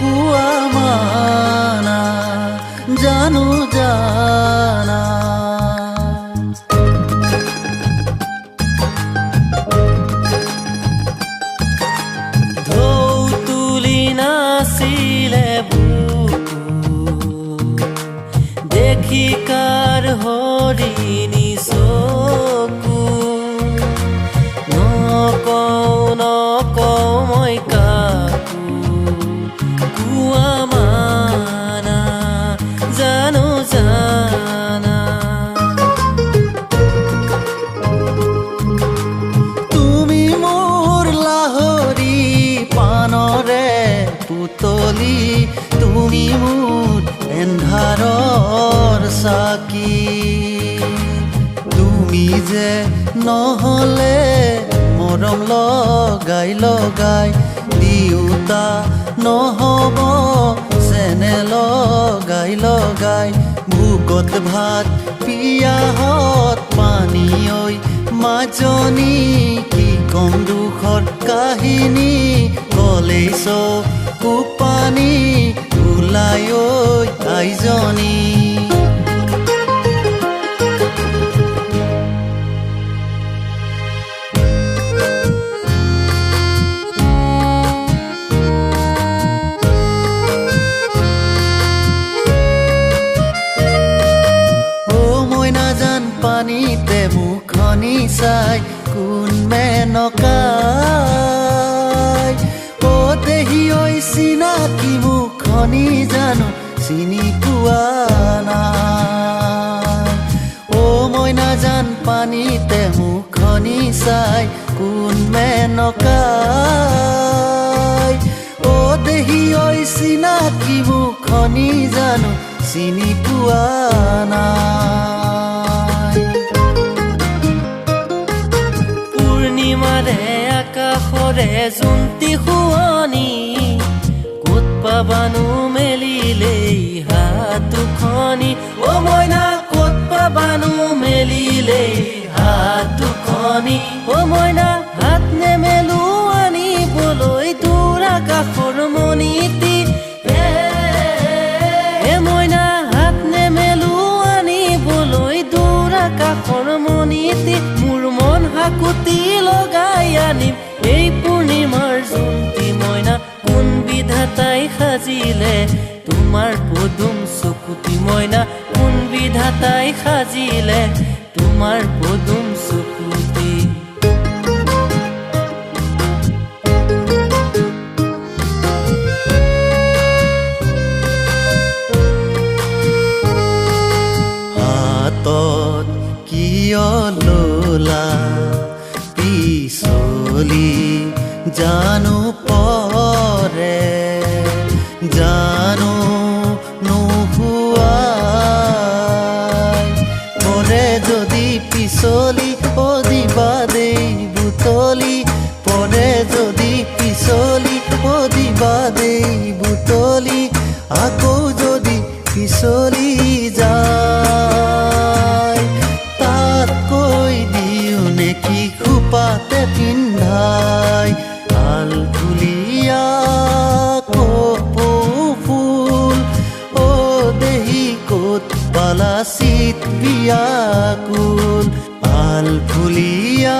কুয়া মানা জানো জানা ঢৌ তুলি নাচিলে দেখি কাৰ হৰিণী চকু নকওঁ মই কাকো কুয়া মানা জানো জানা তুমি মোৰ লাহৰি পানৰে পুতলি তুমি মোৰ এন্ধাৰৰ চাকি তুমি যে নহ'লে মৰম লগাই লগাই দিওঁতা নহ'ব চেনে লগাই লগাই ভোগত ভাত পিয়াহত পানী ঐ মাজনী কি কম দুখৰ কাহিনী কলেই চকু পানী ওলাই ঐ আইজনী পানীতে মুখনি চাই কোন মেনকাই অ দেহি ঐ চিনাকি মুখনি জানো চিনি পোৱা নাই অ মই নাজান পানীতে মুখনি চাই কোন মেনকাই অ দেহি ঐ চিনাকি মুখনি জানো চিনি পোৱা নাই পূৰ্ণিমাৰে আকাশৰে জোনটি শুৱনি ক'ত পাবানো মেলিলেই হাত দুখনি অ মইনা ক'ত পাবানো মেলিলেই হাত দুখনি অ মইনা হাত নেমেলো আনিবলৈ দূৰ আকাশৰ মণিটি মইনা হাত নেমেলো আনিবলৈ দূৰ আকাশৰ মণিটি মোৰ মন হাকুতি লগাই আনিম এই পূৰ্ণিমাৰ জোনটি মইনা কোন বিধাতাই সাজিলে তোমাৰ পদুম চকুতি মইনা কোন বিধাতাই সাজিলে তোমাৰ পদুম চকুতি হাতত কিয় ললা পিছলি জানো পৰে জানো নোহোৱাই পৰে যদি পিছলি অ দিবা দেই বুটলি পৰে যদি পিছলি অ দিবা দেই বুটলি আকৌ যদি পিছলি যায় তাত কৈ দিওঁ নেকি খোপাতে পিন্ধাই আল ফুলিয়া কপৌ ফুল অ দেহি ক'ত পালা চিত বিয়াকুল আল ফুলিয়া